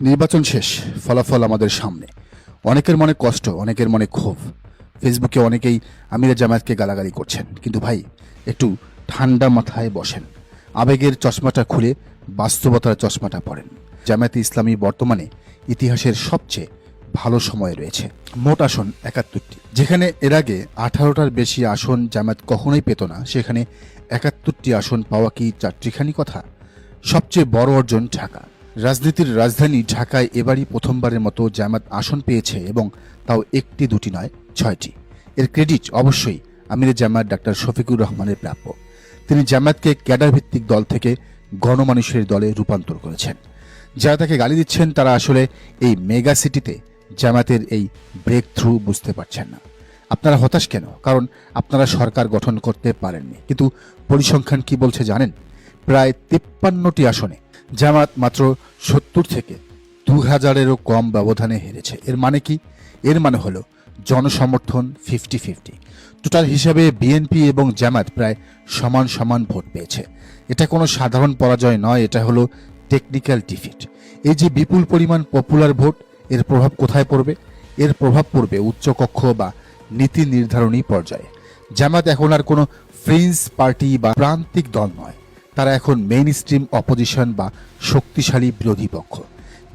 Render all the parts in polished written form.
নির্বাচন শেষ, ফলাফল আমাদের সামনে। অনেকের মনে কষ্ট, অনেকের মনে ক্ষোভ। ফেসবুকে অনেকেই আমিরে জামায়াতকে গালাগালি করছেন, কিন্তু ভাই একটু ঠান্ডা মাথায় বসেন, আবেগের চশমাটা খুলে বাস্তবতার চশমাটা পড়েন। জামায়াতে ইসলামী বর্তমানে ইতিহাসের সবচেয়ে ভালো সময় রয়েছে। মোট আসন ৭১টি, যেখানে এর আগে ১৮টার বেশি আসন জামায়াত কখনোই পেত না, সেখানে ৭১টি আসন পাওয়া কি চারটিখানি কথা? সবচেয়ে বড় অর্জন ঢাকা। রাজনীতির রাজধানী ঢাকায় এবারই প্রথমবারের মতো জামায়াত আসন পেয়েছে, এবং তাও একটি দুটি নয়, ৬টি। এর ক্রেডিট অবশ্যই আমিরে জামায়াত ডাক্তার শফিকুর রহমানের প্রাপ্য। তিনি জামায়াতকে ক্যাডার ভিত্তিক দল থেকে গণমানুষের দলে রূপান্তর করেছেন। যারা তাকে গালি দিচ্ছেন তারা আসলে এই মেগা সিটিতে জামায়াতের এই ব্রেক থ্রু বুঝতে পারছেন না। আপনারা হতাশ কেন? কারণ আপনারা সরকার গঠন করতে পারেননি। কিন্তু পরিসংখ্যান কি বলছে জানেন? প্রায় ৫৩টি আসনে জামায়াত মাত্র ৭০ থেকে ২০০০-এরও কম ব্যবধানে হেরেছে। এর মানে কি? এর মানে হলো জনসমর্থন 50-50। টোটাল হিসাবে বিএনপি এবং জামায়াত প্রায় সমান সমান ভোট পেয়েছে। এটা কোনো সাধারণ পরাজয় নয়, এটা হলো টেকনিক্যাল ডিফিট। এই যে বিপুল পরিমাণ পপুলার ভোট, এর প্রভাব কোথায় পড়বে? এর প্রভাব পড়বে উচ্চকক্ষ বা নীতি নির্ধারণী পর্যায়ে। জামায়াত এখন আর কোনো ফ্রিঞ্জ পার্টি বা প্রান্তিক দল নয়, তারা এখন মেইন স্ট্রিম অপোজিশন বা শক্তিশালী বিরোধী পক্ষ।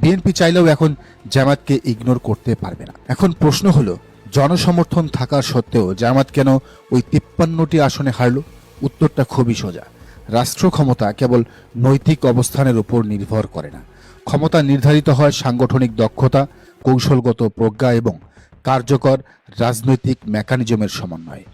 বিএনপি চাইলেও এখন জামায়াতকে ইগনোর করতে পারবে না। এখন প্রশ্ন হলো, জনসমর্থন থাকার সত্ত্বেও জামায়াত কেন ওই ৫৩টি আসনে হারল? উত্তরটা খুবই সোজা। রাষ্ট্র ক্ষমতা কেবল নৈতিক অবস্থানের উপর নির্ভর করে না। ক্ষমতা নির্ধারিত হয় সাংগঠনিক দক্ষতা, কৌশলগত প্রজ্ঞা এবং কার্যকর রাজনৈতিক মেকানিজমের সমন্বয়ে।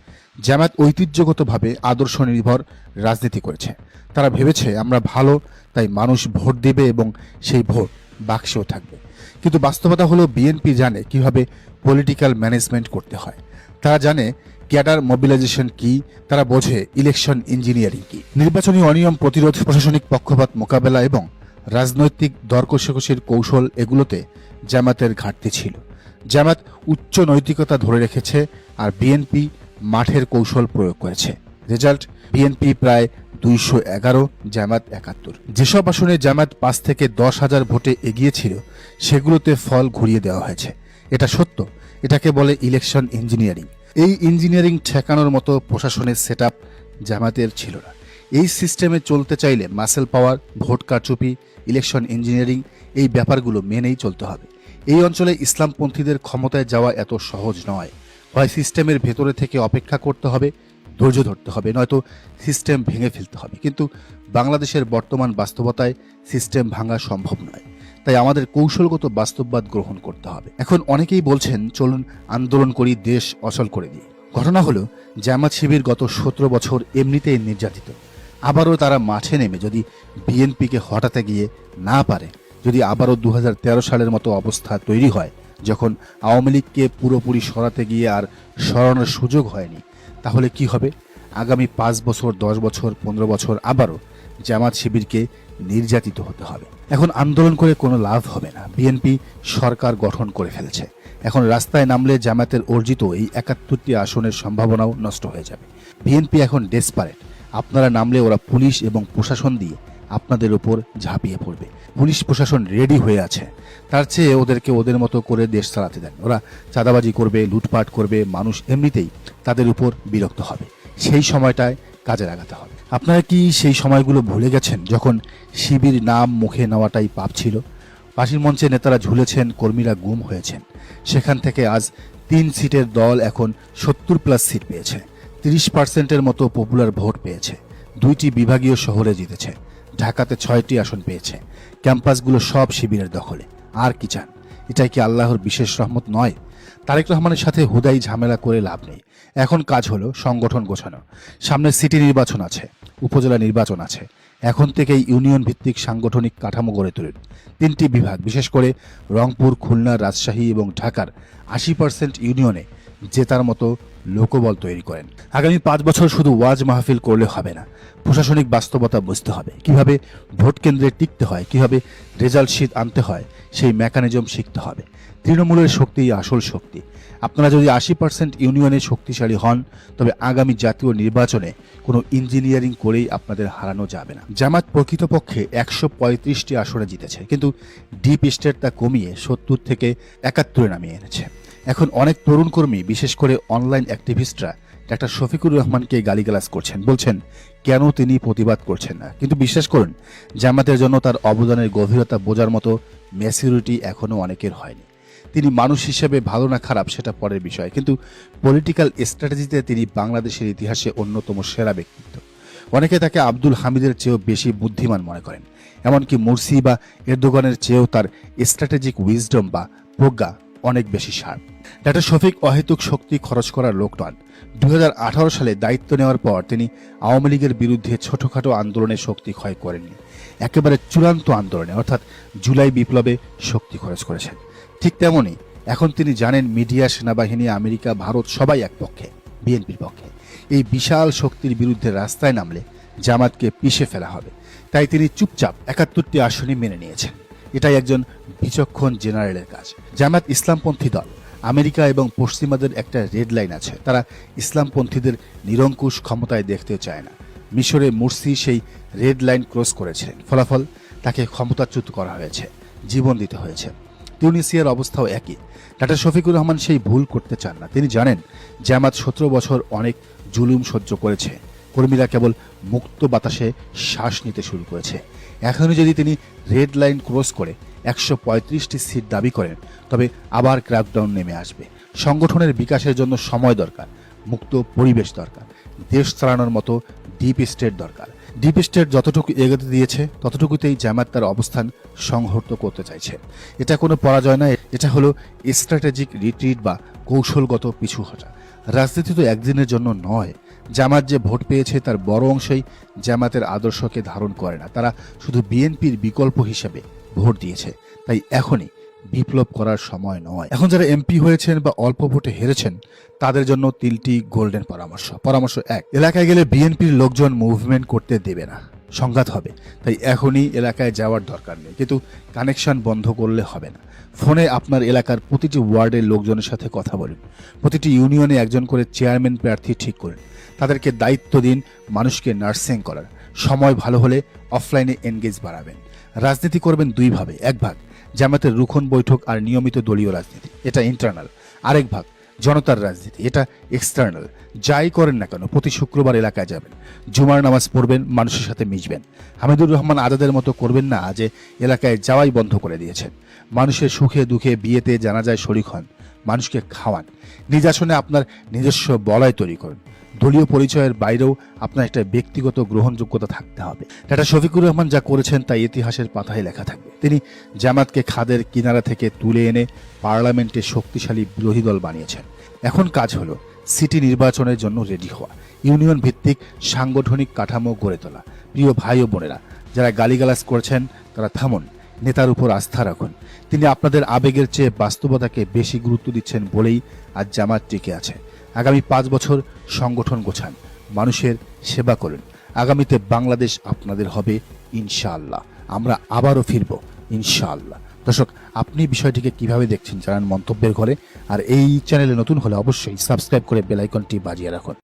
জামায়াত ঐতিহ্যগতভাবে আদর্শ নির্ভর রাজনীতি করেছে। তারা ভেবেছে আমরা ভালো, তাই মানুষ ভোট দেবে এবং সেই ভোট বাক্সেও থাকবে। কিন্তু বাস্তবতা হলো বিএনপি জানে কিভাবে পলিটিক্যাল ম্যানেজমেন্ট করতে হয়। তারা জানে ক্যাডার মোবিলাইজেশন কি, তারা বোঝে ইলেকশন ইঞ্জিনিয়ারিং কি। নির্বাচনী অনিয়ম প্রতিরোধ, প্রশাসনিক পক্ষপাত মোকাবেলা এবং রাজনৈতিক দর কষাকষির কৌশল, এগুলোতে জামায়াতের ঘাটতি ছিল। জামায়াত উচ্চ নৈতিকতা ধরে রেখেছে, আর বিএনপি মাঠের কৌশল প্রয়োগ করেছে। রেজাল্ট, বিএনপি প্রায় ২১১, জামায়াত ৭১। যেসব আসনে জামায়াত ৫ থেকে ১০,০০০ ভোটে এগিয়ে ছিল, সেগুলোতে ফল ঘুরিয়ে দেওয়া হয়েছে। এটা সত্য, এটাকে বলে ইলেকশন ইঞ্জিনিয়ারিং। এই ইঞ্জিনিয়ারিং ঠেকানোর মতো প্রশাসনের সেটআপ জামায়াতের ছিল না। এই সিস্টেমে চলতে চাইলে মাসেল পাওয়ার, ভোট কারচুপি, ইলেকশন ইঞ্জিনিয়ারিং, এই ব্যাপারগুলো মেনেই চলতে হবে। এই অঞ্চলে ইসলামপন্থীদের ক্ষমতায় যাওয়া এত সহজ নয়। হয় সিস্টেমের ভেতরে থেকে অপেক্ষা করতে হবে, ধৈর্য ধরতে হবে, নয়তো সিস্টেম ভেঙে ফেলতে হবে। কিন্তু বাংলাদেশের বর্তমান বাস্তবতায় সিস্টেম ভাঙা সম্ভব নয়, তাই আমাদের কৌশলগত বাস্তববাদ গ্রহণ করতে হবে। এখন অনেকেই বলছেন চলুন আন্দোলন করি, দেশ অচল করে দিই। ঘটনা হলো, জামায়াত শিবির গত ১৭ বছর এমনিতেই নির্যাতিত। আবারও তারা মাঠে নেমে যদি বিএনপিকে হটাতে গিয়ে না পারে, যদি আবারও ২০১৩ সালের মতো অবস্থা তৈরি হয়, যখন আওয়ামী লীগকে পুরোপুরি সরাতে গিয়ে আর সরানোর সুযোগ হয়নি, তাহলে কি হবে? আগামী ৫ বছর, ১০ বছর, ১৫ বছর আবারও জামায়াত শিবিরকে নির্যাতিত হতে হবে। এখন আন্দোলন করে কোনো লাভ হবে না। বিএনপি সরকার গঠন করে ফেলেছে। এখন রাস্তায় নামলে জামায়াতের অর্জিত এই ৭১টি আসনের সম্ভাবনাও নষ্ট হয়ে যাবে। বিএনপি এখন ডেসপারেট। আপনারা নামলে ওরা পুলিশ এবং প্রশাসন দিয়ে আপনাদের উপর ঝাঁপিয়ে পড়বে। পুলিশ প্রশাসন রেডি হয়ে আছে। তার চেয়ে ওদেরকে ওদের মতো করে দেশ চালাতে দেন। ওরা চাঁদাবাজি করবে, লুটপাট করবে, মানুষ এমনিতেই তাদের উপর বিরক্ত হবে। সেই সময়টায় কাজে লাগাতে হবে। আপনারা কি সেই সময়গুলো ভুলে গেছেন যখন শিবির নাম মুখে নেওয়াটাই পাপ ছিল? পাশির মঞ্চে নেতারা ঝুলেছেন, কর্মীরা গুম হয়েছেন। সেখান থেকে আজ ৩ সিটের দল এখন ৭০+ সিট পেয়েছে, ৩০% মতো পপুলার ভোট পেয়েছে, ২টি বিভাগীয় শহরে জিতেছে, ঢাকাতে ৬টি আসন পেয়েছে। ক্যাম্পাসগুলো সব শিবিরের দখলে। আর কি চান? এটাই কি আল্লাহর বিশেষ রহমত নয়? তারেক রহমানের সাথে হুদাই ঝামেলা করে লাভ নেই। এখন কাজ হলো সংগঠন গোছানো। সামনে সিটি নির্বাচন আছে, উপজেলা নির্বাচন আছে। এখন থেকেই ইউনিয়ন ভিত্তিক সাংগঠনিক কাঠামো গড়ে তুলুন। ৩টি বিভাগ, বিশেষ করে রংপুর, খুলনা, রাজশাহী এবং ঢাকার ৮০% ইউনিয়নে জেতার মতো লোকবল তৈরি করেন। আগামী ৫ বছর শুধু ওয়াজ মাহফিল করলে হবে না, প্রশাসনিক বাস্তবতা বুঝতে হবে। কিভাবে ভোট কেন্দ্রে টিকতে হয়, কিভাবে রেজাল্ট শিট আনতে হয়, সেই মেকানিজম শিখতে হবে। তৃণমূলের শক্তিই আসল শক্তি। আপনারা যদি 80% ইউনিয়নে শক্তিশালী হন, তবে আগামী জাতীয় নির্বাচনে কোনো ইঞ্জিনিয়ারিং করেই আপনাদের হারানো যাবে না। জামাত প্রকৃতপক্ষে 135টি আসনে জিতেছে, কিন্তু ডিপ স্টেট তা কমিয়ে 70 থেকে 71 নামিয়ে এনেছে। এখন অনেক তরুণ কর্মী, বিশেষ করে অনলাইন অ্যাক্টিভিস্টরা ডাক্তার শফিকুর রহমানকে গালিগালাজ করছেন, বলছেন কেন তিনি প্রতিবাদ করছেন না। কিন্তু বিশ্বাস করুন, জামাতের জন্য তার অবদানের গভীরতা বোঝার মতো ম্যাচুরিটি এখনও অনেকের হয়নি। তিনি মানুষ হিসেবে ভালো না খারাপ সেটা পরের বিষয়, কিন্তু পলিটিক্যাল স্ট্র্যাটেজিতে তিনি বাংলাদেশের ইতিহাসে অন্যতম সেরা ব্যক্তিত্ব। অনেকে তাকে আব্দুল হামিদের চেয়েও বেশি বুদ্ধিমান মনে করেন, এমনকি মুরসি বা এরদোগানের চেয়েও তার স্ট্র্যাটেজিক উইজডম বা প্রজ্ঞা অনেক বেশি শার্প। ডাক্তার শফিক অহেতুক শক্তি খরচ করার লোক নন। 2018 সালে দায়িত্ব নেওয়ার পর তিনি আওয়ামী লীগের বিরুদ্ধে ছোটখাটো আন্দোলনের শক্তি ক্ষয় করেননি, একেবারে চূড়ান্ত আন্দোলনে অর্থাৎ জুলাই বিপ্লবে শক্তি খরচ করেছেন। ঠিক তেমনই এখন তিনি জানেন মিডিয়া, সেনাবাহিনী, আমেরিকা, ভারত সবাই এক পক্ষে, বিএনপির পক্ষে। এই বিশাল শক্তির বিরুদ্ধে রাস্তায় নামলে জামাতকে পিষে ফেলা হবে। তাই তিনি চুপচাপ 71টি আসনই মেনে নিয়েছেন। এটাই একজন বিচক্ষণ জেনারেলের কাজ। জামাত ইসলামপন্থী দল। আমেরিকা এবং পশ্চিমাদের একটা রেড লাইন আছে, তারা ইসলামপন্থীদের নিরঙ্কুশ ক্ষমতায় দেখতে চায় না। মিশরে মুরসি সেই রেড লাইন ক্রস করেছিলেন, ফলাফল তাকে ক্ষমতাচ্যুত করা হয়েছে, জীবন দিতে হয়েছে। তিউনিসিয়ার অবস্থাও একই। ডাক্তার শফিকুর রহমান সেই ভুল করতে চান না। তিনি জানেন জামাত 17 বছর অনেক জুলুম সহ্য করেছে, কর্মীরা কেবল মুক্ত বাতাসে শ্বাস নিতে শুরু করেছে। এখনই যদি তিনি রেড লাইন ক্রস করে 135টি সিট দাবি করেন, তবে আবার ক্র্যাকডাউন নেমে আসবে। সংগঠনের বিকাশের জন্য সময় দরকার, মুক্ত পরিবেশ দরকার, দেশ চালানোর মতো ডিপ স্টেট দরকার। ডিপ স্টেট যতটুকু এগোতে দিয়েছে ততটুকুতেই জামাত তার অবস্থান সংহত করতে চাইছে। এটা কোনো পরাজয় নয়, এটা হলো স্ট্র্যাটেজিক রিট্রিট বা কৌশলগত পিছু হটা। রাজনীতি তো একদিনের জন্য নয়। জামাত যে ভোট পেয়েছে তার বড় অংশই জামাতের আদর্শকে ধারণ করে না, তারা শুধু বিএনপির বিকল্প হিসেবে ভোট দিয়েছে। তাই এখনই বিপ্লব করার সময় নয়। এখন যারা এমপি হয়েছেন বা অল্প ভোটে হেরেছেন, তাদের জন্য 3টি গোল্ডেন পরামর্শ। পরামর্শ 1, এলাকায় গেলে বিএনপির লোকজন মুভমেন্ট করতে দেবে না, সংঘাত হবে। তাই এখনই এলাকায় যাওয়ার দরকার নেই, কিন্তু কানেকশন বন্ধ করলে হবে না। ফোনে আপনার এলাকার প্রতিটি ওয়ার্ডের লোকজনের সাথে কথা বলুন। প্রতিটি ইউনিয়নে একজন করে চেয়ারম্যান প্রার্থী ঠিক করুন। তাদেরকে দায়িত্ব দিন মানুষকে নার্সিং করার। সময় ভালো হলে অফলাইনে এনগেজ বাড়াবেন। রাজনীতি করবেন 2 ভাবে। 1 ভাগ জামাতের রুখন বৈঠক আর নিয়মিত দলীয় রাজনীতি, এটা ইন্টারনাল। আরেক ভাগ জনতার রাজনীতি, এটা এক্সটার্নাল। যাই করেন না কেন প্রতি শুক্রবার এলাকায় যাবেন, জুমার নামাজ পড়বেন, মানুষের সাথে মিশবেন। হামিদুর রহমান আজাদের মতো করবেন না যে এলাকায় যাওয়াই বন্ধ করে দিয়েছেন। মানুষের সুখে দুঃখে, বিয়েতে, জানাজায় শরিক হন, মানুষকে খাওয়ান। নিজ আসনে আপনার নিজস্ব বলয় তৈরি করুন। দলীয় পরিচয়ের বাইরেও আপনার একটা ব্যক্তিগত গ্রহণযোগ্যতা থাকতে হবে। ডাক্তার শফিকুর রহমান যা করেছেন তা ইতিহাসের পাতায় লেখা থাকবে। তিনি জামাতকে খাদের কিনারা থেকে তুলে এনে পার্লামেন্টে শক্তিশালী বিরোধী দল বানিয়েছেন। এখন কাজ হলো সিটি নির্বাচনের জন্য রেডি হওয়া, ইউনিয়ন ভিত্তিক সাংগঠনিক কাঠামো গড়ে তোলা। প্রিয় ভাই ও বোনেরা, যারা গালিগালাজ করছেন তারা থামুন, নেতার উপর আস্থা রাখুন। তিনি আপনাদের আবেগের চেয়ে বাস্তবতাকে বেশি গুরুত্ব দিচ্ছেন বলেই আজ জামাত টিকে আছে। আগামী 5 বছর সংগঠন গোছান, মানুষের সেবা করুন। আগামীতে বাংলাদেশ আপনাদের হবে ইনশাআল্লাহ। আমরা আবারও ফিরব ইনশাআল্লাহ। দর্শক, আপনি বিষয়টিকে কিভাবে দেখছেন জানান মন্তব্যের ঘরে। আর এই চ্যানেলে নতুন হলে অবশ্যই সাবস্ক্রাইব করে বেল আইকনটি বাজিয়ে রাখুন।